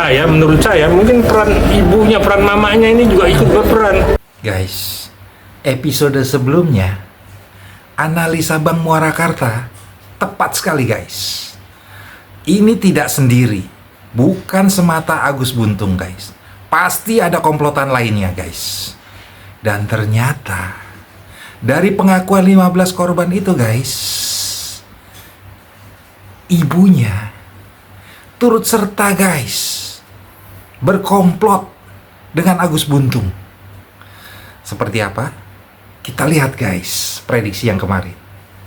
Ya, menurut saya mungkin peran ibunya, peran mamanya ini juga ikut berperan. Guys, episode sebelumnya analisa Bang Muarakarta tepat sekali guys. Ini tidak sendiri, bukan semata Agus Buntung guys. Pasti ada komplotan lainnya guys. Dan ternyata dari pengakuan 15 korban itu guys, ibunya turut serta guys berkomplot dengan Agus Buntung. Seperti apa? Kita lihat guys prediksi yang kemarin.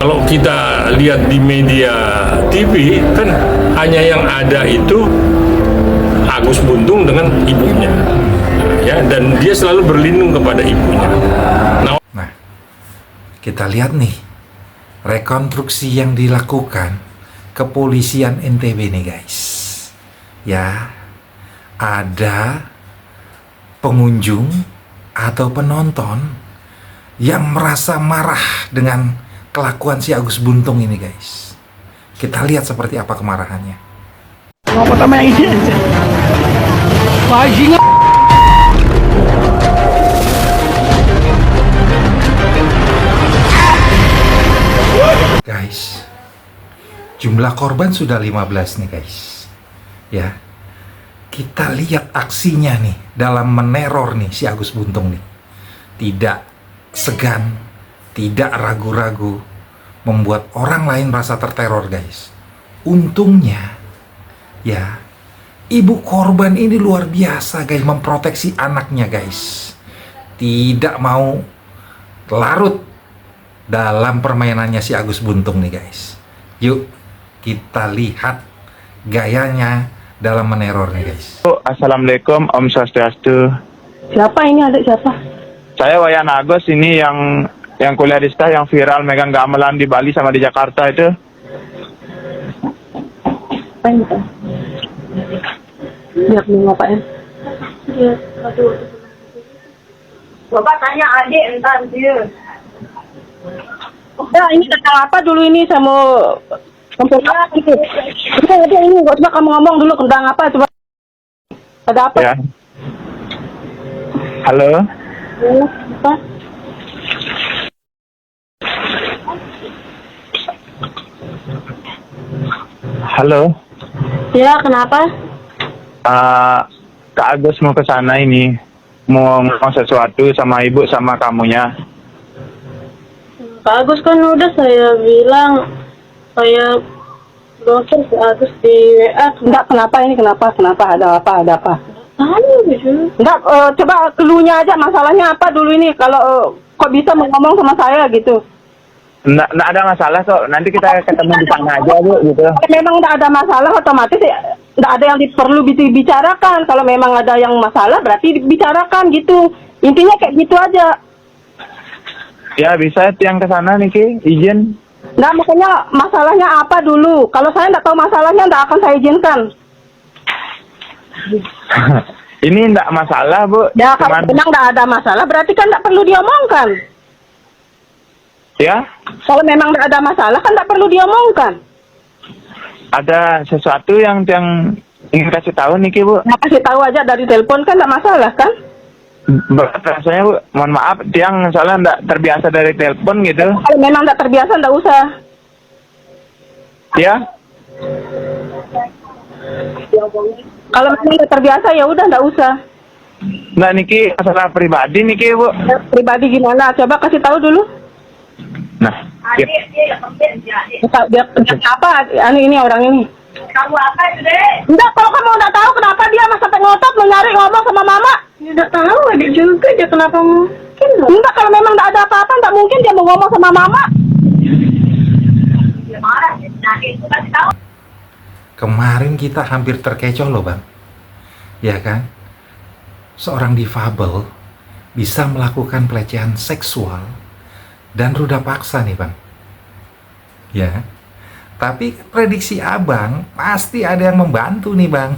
Kalau kita lihat di media TV kan hanya yang ada itu Agus Buntung dengan ibunya, ya, dan dia selalu berlindung kepada ibunya. Nah, kita lihat nih rekonstruksi yang dilakukan kepolisian NTB nih guys. Ya, ada pengunjung atau penonton yang merasa marah dengan kelakuan si Agus Buntung ini guys. Kita lihat seperti apa kemarahannya. Apa namanya ini? Bajingan. Guys, jumlah korban sudah 15 nih guys. Ya, kita lihat aksinya nih dalam meneror nih si Agus Buntung nih. Tidak segan, tidak ragu-ragu, membuat orang lain merasa terteror guys. Untungnya ya, ibu korban ini luar biasa guys, memproteksi anaknya guys. Tidak mau larut dalam permainannya si Agus Buntung nih guys. Yuk kita lihat gayanya dalam meneror nih guys. Assalamualaikum, Om Swastiastu. Siapa ini, adik siapa? Saya Wayan Agus, ini yang kuliah di STA, yang viral megang gamelan di Bali sama di Jakarta itu. Ngapain kita? Dia mau ngapain? Dia, aduh. Bapak tanya adik entar dia. Ya, ini tentang apa dulu ini sama apa gitu? Udah, ini coba kamu ngomong dulu tentang apa coba. Ada apa? Ya. Halo. Apa? Halo. Ya, kenapa? Kak Agus mau ke sana ini. Mau ngomong sesuatu sama ibu sama kamunya. Pak Agus kan udah saya bilang saya dosen si Agus di WA. Enggak, kenapa ini? Kenapa ada apa? Tahu gitu. Enggak, coba keluhnya aja, masalahnya apa dulu ini? Kalau kok bisa ngomong sama saya gitu? Nggak ada masalah kok. Nanti kita ketemu di sana aja Bu gitu. Kalau memang enggak ada masalah, otomatis ya enggak ada yang perlu dibicarakan. Kalau memang ada yang masalah, berarti dibicarakan gitu. Intinya kayak gitu aja. Ya bisa yang ke sana Niki, izin. Nah, makanya masalahnya apa dulu? Kalau saya enggak tahu masalahnya, enggak akan saya izinkan. Ini enggak masalah Bu. Ya, kalau memang enggak ada masalah, berarti kan enggak perlu diomongkan. Ya? Kalau memang enggak ada masalah, kan enggak perlu diomongkan. Ada sesuatu yang ingin kasih tahu Niki Bu. Nah, kasih tahu aja dari telepon kan enggak masalah kan? Berat rasanya Bu, mohon maaf, Tiang soalnya enggak terbiasa dari telepon gitu. Kalau memang enggak terbiasa, enggak usah. Ya? Kalau memang enggak terbiasa, ya udah enggak usah. Nah Niki, masalah pribadi Niki Bu. Pribadi gimana? Coba kasih tahu dulu. Nah, Adik dia yang penting adik. Dia apa? Ini orang ini. Kamu apa itu deh? Enggak, kalau kamu enggak tahu kenapa dia sampai ngotot mau nyari ngomong sama mama. Ya udah tahu adik juga dia kenapa mungkin loh. Enggak, kalau memang enggak ada apa-apa, enggak mungkin dia mau ngomong sama mama. Dia marah, nanti itu kasih tahu. Kemarin kita hampir terkecoh loh bang. Ya kan? Seorang difabel bisa melakukan pelecehan seksual dan ruda paksa nih bang. Ya. Tapi prediksi abang pasti ada yang membantu nih bang.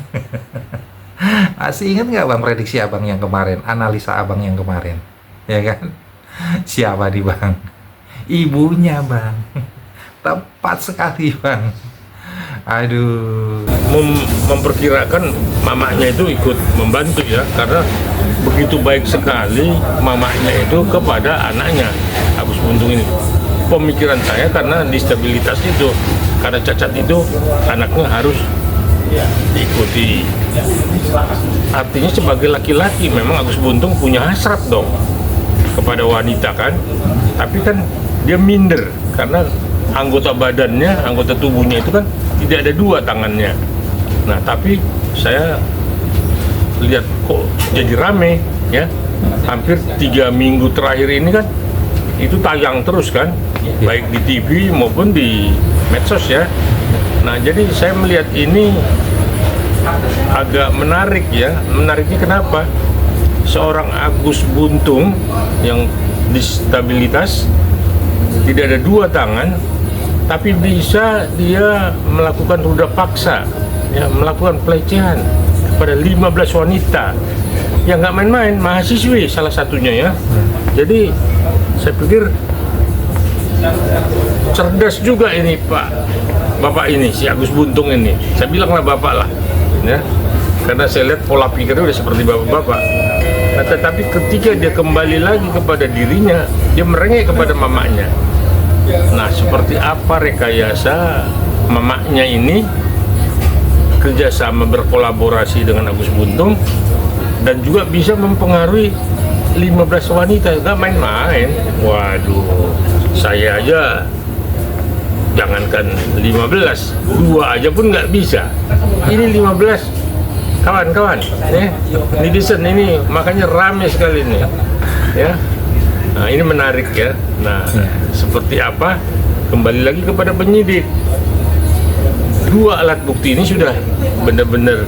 Masih ingat nggak bang prediksi abang yang kemarin, analisa abang yang kemarin, ya kan? Siapa nih bang? Ibunya bang. Tepat sekali bang. Aduh. memperkirakan mamanya itu ikut membantu ya, karena begitu baik sekali mamanya itu kepada anaknya Agus Buntung ini. Pemikiran saya karena disabilitas itu, karena cacat itu anaknya harus diikuti. Artinya sebagai laki-laki memang Agus Buntung punya hasrat dong kepada wanita kan, tapi kan dia minder karena anggota badannya, anggota tubuhnya itu kan tidak ada dua tangannya. Nah, tapi saya lihat kok jadi rame ya, hampir 3 minggu terakhir ini kan itu tayang terus kan, baik di TV maupun di medsos ya. Nah, jadi saya melihat ini agak menarik ya. Menariknya kenapa? Seorang Agus Buntung yang disabilitas, tidak ada dua tangan, tapi bisa dia melakukan ruda paksa, ya, melakukan pelecehan kepada 15 wanita yang nggak main-main, mahasiswi salah satunya ya. Jadi saya pikir cerdas juga ini Bapak ini, si Agus Buntung ini. Saya bilanglah Bapak lah, ya, karena saya lihat pola pikirnya udah seperti Bapak-Bapak. Nah, tetapi ketika dia kembali lagi kepada dirinya, dia merengek kepada mamanya. Nah, seperti apa rekayasa mamanya ini kerjasama berkolaborasi dengan Agus Buntung dan juga bisa mempengaruhi 15 wanita, nggak main-main. Waduh, saya aja jangankan 15, 2 aja pun nggak bisa. Ini 15, kawan-kawan, netizen ini makanya rame sekali nih, ya. Nah, ini menarik ya. Nah, seperti apa? Kembali lagi kepada penyidik. 2 alat bukti ini sudah benar-benar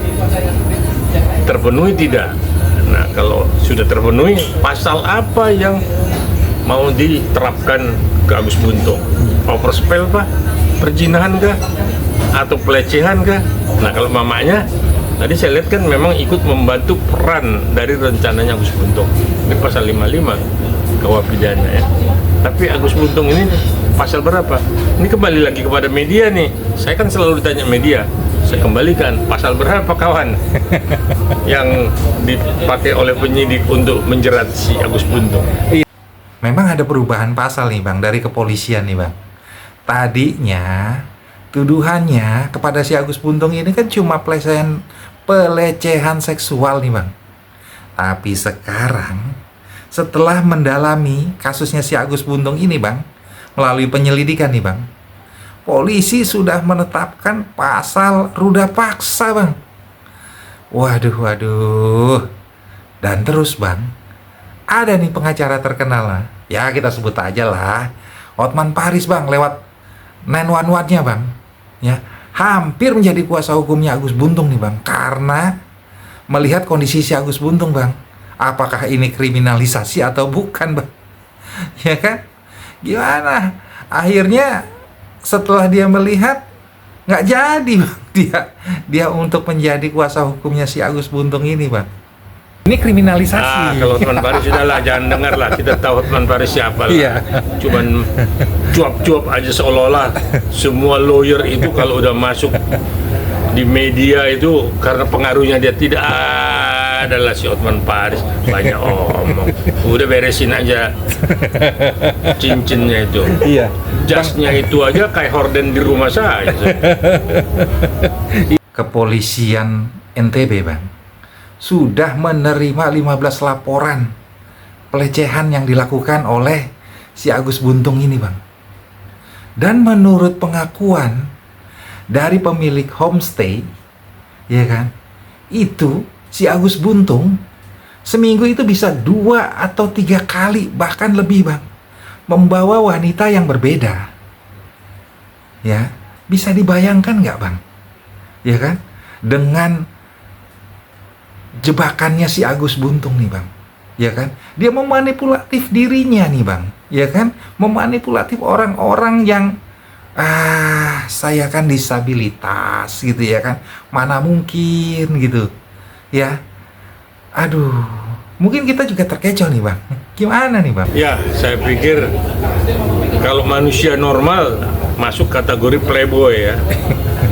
terpenuhi tidak? Nah, kalau sudah terpenuhi, pasal apa yang mau diterapkan ke Agus Buntung? Overspell kah? Perzinahan kah? Atau pelecehan kah? Nah, kalau mamanya tadi saya lihat kan memang ikut membantu peran dari rencananya Agus Buntung. Ini pasal 55 KUH pidana ya. Tapi Agus Buntung ini pasal berapa? Ini kembali lagi kepada media nih. Saya kan selalu ditanya media. Saya kembalikan pasal berapa kawan yang dipakai oleh penyidik untuk menjerat si Agus Buntung. Memang ada perubahan pasal nih Bang dari kepolisian nih Bang. Tadinya tuduhannya kepada si Agus Buntung ini kan cuma pelecehan seksual nih Bang. Tapi sekarang setelah mendalami kasusnya si Agus Buntung ini Bang, melalui penyelidikan nih Bang, polisi sudah menetapkan pasal ruda paksa Bang. Waduh. Dan terus Bang, ada nih pengacara terkenal lah, ya kita sebut aja lah, Hotman Paris Bang, lewat 911-nya Bang, ya, hampir menjadi kuasa hukumnya Agus Buntung nih Bang, karena melihat kondisi si Agus Buntung Bang. Apakah ini kriminalisasi atau bukan Bang? Ya kan? Gimana? Akhirnya setelah dia melihat nggak jadi Bang, dia untuk menjadi kuasa hukumnya si Agus Buntung ini Bang. Ini kriminalisasi. Kalau Hotman Paris sudahlah, jangan dengar lah. Kita tahu Hotman Paris siapa lah. Iya. Cuman cuap-cuap aja, seolah-olah semua lawyer itu kalau udah masuk di media itu karena pengaruhnya dia. Tidak adalah si Hotman Paris banyak omong. Udah beresin aja cincinnya itu. Iya. Jasnya itu aja kayak horden di rumah saya. Kepolisian NTB Bang sudah menerima 15 laporan pelecehan yang dilakukan oleh si Agus Buntung ini Bang. Dan menurut pengakuan dari pemilik homestay, ya kan, itu si Agus Buntung seminggu itu bisa 2 atau 3 kali bahkan lebih Bang, membawa wanita yang berbeda. Ya, bisa dibayangkan nggak Bang? Ya kan, dengan jebakannya si Agus Buntung nih Bang, ya kan, dia memanipulatif dirinya nih Bang, ya kan, memanipulatif orang-orang yang saya kan disabilitas gitu ya kan, mana mungkin gitu ya. Aduh, mungkin kita juga terkecoh nih Bang, Gimana nih Bang? Ya, saya pikir kalau manusia normal masuk kategori playboy ya,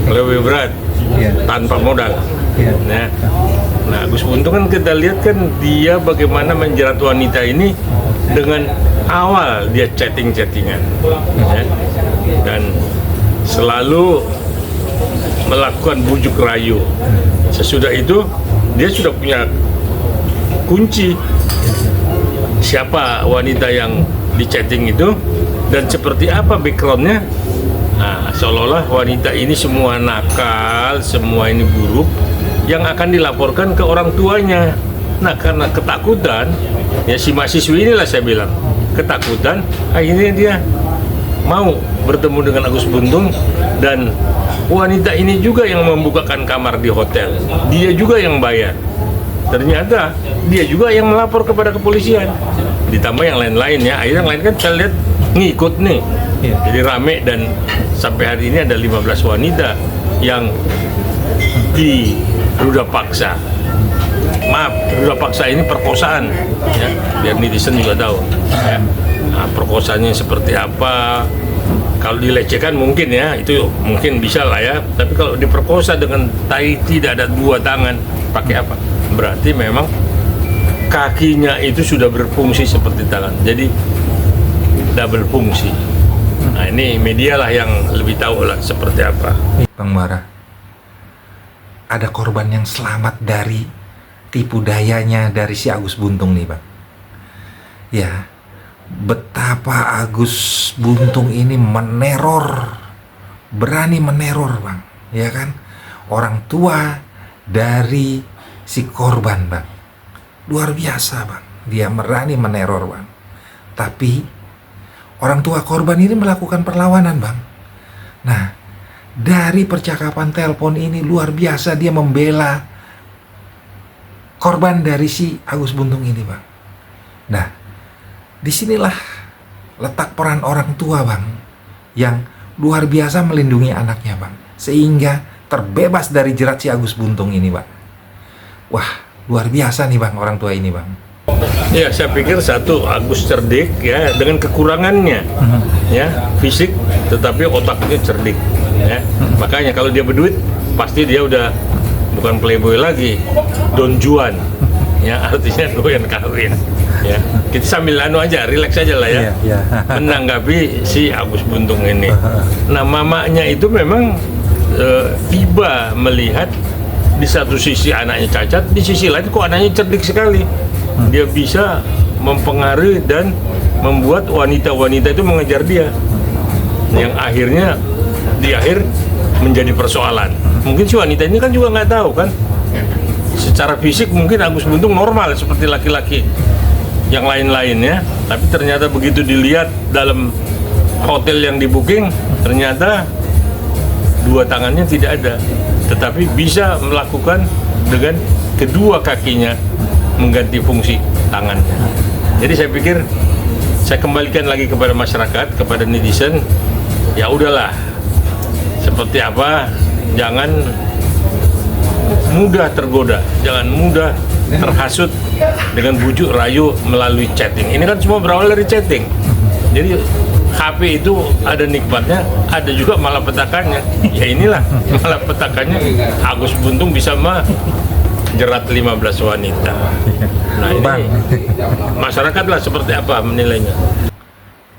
playboy berat, tanpa modal. Nah, Agus Buntung kan kita lihat kan dia bagaimana menjerat wanita ini dengan awal dia chatting-chattingan, ya, dan selalu melakukan bujuk rayu. Sesudah itu dia sudah punya kunci siapa wanita yang di chatting itu dan seperti apa backgroundnya. Nah, seolah-olah wanita ini semua nakal, semua ini buruk yang akan dilaporkan ke orang tuanya. Nah, karena ketakutan, ya si mahasiswi inilah saya bilang ketakutan, akhirnya dia mau bertemu dengan Agus Buntung, dan wanita ini juga yang membukakan kamar di hotel, dia juga yang bayar. Ternyata dia juga yang melapor kepada kepolisian, ditambah yang lain-lain ya. Akhirnya yang lain kan saya lihat ngikut nih, jadi rame, dan sampai hari ini ada 15 wanita yang diruda paksa. Maaf, ruda paksa ini perkosaan ya, biar netizen juga tahu ya. Nah, perkosaannya seperti apa. Kalau dilecehkan mungkin ya, itu mungkin bisa lah ya. Tapi kalau diperkosa dengan tidak ada dua tangan, pakai apa? Berarti memang kakinya itu sudah berfungsi seperti tangan. Jadi double fungsi. Nah, ini media lah yang lebih tahu lah seperti apa. Bang Bara, ada korban yang selamat dari tipu dayanya dari si Agus Buntung nih Bang. Ya, betapa Agus Buntung ini meneror, berani meneror Bang, ya kan, orang tua dari si korban Bang. Luar biasa Bang, dia berani meneror Bang. Tapi orang tua korban ini melakukan perlawanan Bang. Nah, dari percakapan telepon ini luar biasa dia membela korban dari si Agus Buntung ini Bang. Nah, disinilah letak peran orang tua Bang, yang luar biasa melindungi anaknya Bang, sehingga terbebas dari jerat si Agus Buntung ini Bang. Wah, luar biasa nih Bang orang tua ini Bang. Ya, saya pikir satu, Agus cerdik ya, dengan kekurangannya ya, fisik tetapi otaknya cerdik ya. Makanya kalau dia berduit pasti dia udah bukan playboy lagi, Don Juan ya, artinya doyan kawin ya. Kita sambil aja, relax aja lah ya, menanggapi si Agus Buntung ini. Nah, mamanya itu memang tiba melihat di satu sisi anaknya cacat, di sisi lain kok anaknya cerdik sekali. Dia bisa mempengaruhi dan membuat wanita-wanita itu mengejar dia, yang akhirnya di akhir menjadi persoalan. Mungkin si wanita ini kan juga nggak tahu kan, secara fisik mungkin Agus Buntung normal seperti laki-laki yang lain-lainnya, tapi ternyata begitu dilihat dalam hotel yang di booking, ternyata dua tangannya tidak ada, tetapi bisa melakukan dengan kedua kakinya mengganti fungsi tangannya. Jadi saya pikir saya kembalikan lagi kepada masyarakat, kepada netizen, ya udahlah, seperti apa, jangan mudah tergoda, jangan mudah terhasut dengan bujuk rayu melalui chatting. Ini kan semua berawal dari chatting. Jadi HP itu ada nikmatnya, ada juga malapetakannya. Ya inilah malapetakannya, Agus Buntung bisa jerat 15 wanita. Nah, ini masyarakat lah seperti apa menilainya.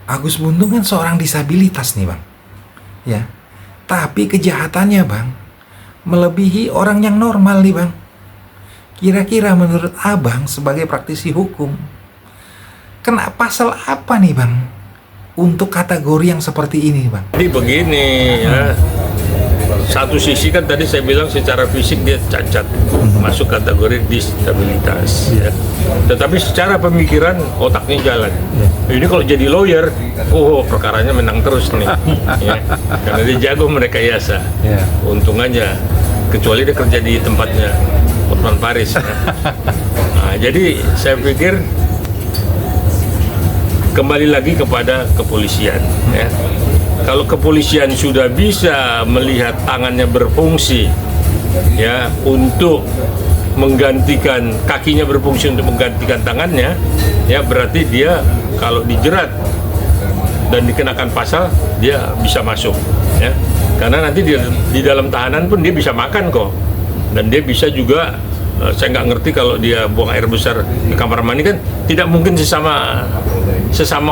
Agus Buntung kan seorang disabilitas nih Bang, ya, tapi kejahatannya Bang melebihi orang yang normal nih Bang. Kira-kira menurut Abang sebagai praktisi hukum, kena pasal apa nih Bang untuk kategori yang seperti ini Bang? Jadi begini ya, satu sisi kan tadi saya bilang secara fisik dia cacat, masuk kategori disabilitas ya. Tetapi secara pemikiran otaknya jalan. Ini kalau jadi lawyer, perkaranya menang terus nih ya. Karena dia jago merekayasa. Untung aja, kecuali dia kerja di tempatnya Hotman Paris ya. Nah, jadi saya pikir kembali lagi kepada kepolisian ya. Kalau kepolisian sudah bisa melihat tangannya berfungsi ya untuk menggantikan kakinya, berfungsi untuk menggantikan tangannya, ya berarti dia kalau dijerat dan dikenakan pasal dia bisa masuk, ya karena nanti di dalam tahanan pun dia bisa makan kok, dan dia bisa juga saya nggak ngerti kalau dia buang air besar ke kamar mandi kan tidak mungkin sesama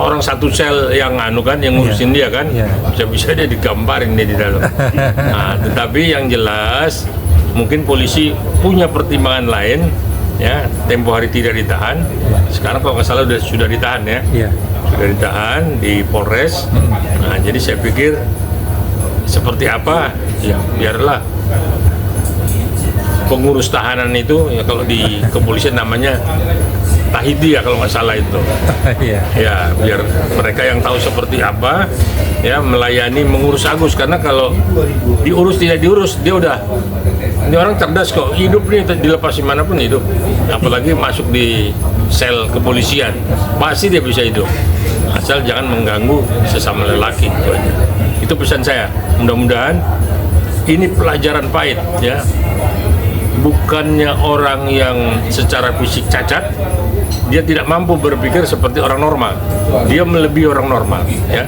orang satu sel yang yang ngurusin dia kan, bisa dia digamparin dia di dalam. Nah, tetapi yang jelas mungkin polisi punya pertimbangan lain, ya tempo hari tidak ditahan, sekarang kalau nggak salah sudah ditahan ya, sudah ditahan di Polres. Nah, jadi saya pikir seperti apa ya biarlah pengurus tahanan itu, ya kalau di kepolisian namanya Tahiti ya kalau nggak salah itu. Ya biar mereka yang tahu seperti apa ya melayani, mengurus Agus, karena kalau diurus tidak diurus dia udah, ini orang cerdas kok, hidup nih dilepas dimanapun hidup, apalagi masuk di sel kepolisian pasti dia bisa hidup, asal jangan mengganggu sesama lelaki, itu aja. Itu pesan saya. Mudah-mudahan ini pelajaran pahit ya. Bukannya orang yang secara fisik cacat, dia tidak mampu berpikir seperti orang normal. Dia melebihi orang normal, ya.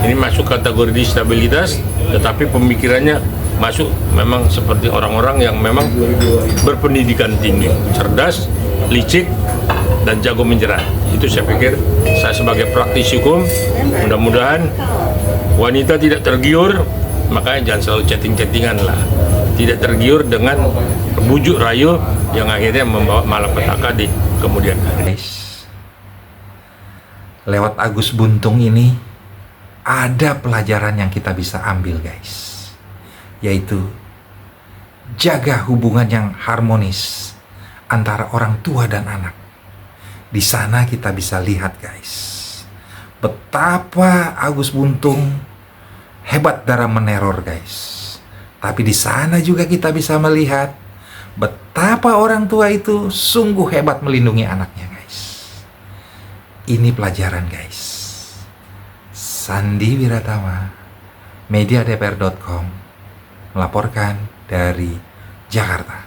Ini masuk kategori disabilitas, tetapi pemikirannya masuk memang seperti orang-orang yang memang berpendidikan tinggi, cerdas, licik, dan jago menjerat. Itu saya pikir, saya sebagai praktisi hukum, mudah-mudahan wanita tidak tergiur, makanya jangan selalu chatting-chattingan lah. Tidak tergiur dengan bujuk rayu yang akhirnya membawa malapetaka di kemudian hari. Lewat Agus Buntung ini ada pelajaran yang kita bisa ambil guys, yaitu jaga hubungan yang harmonis antara orang tua dan anak. Di sana kita bisa lihat guys, betapa Agus Buntung hebat dalam meneror guys. Tapi di sana juga kita bisa melihat betapa orang tua itu sungguh hebat melindungi anaknya guys. Ini pelajaran guys. Sandi Wiratama, mediadpr.com, melaporkan dari Jakarta.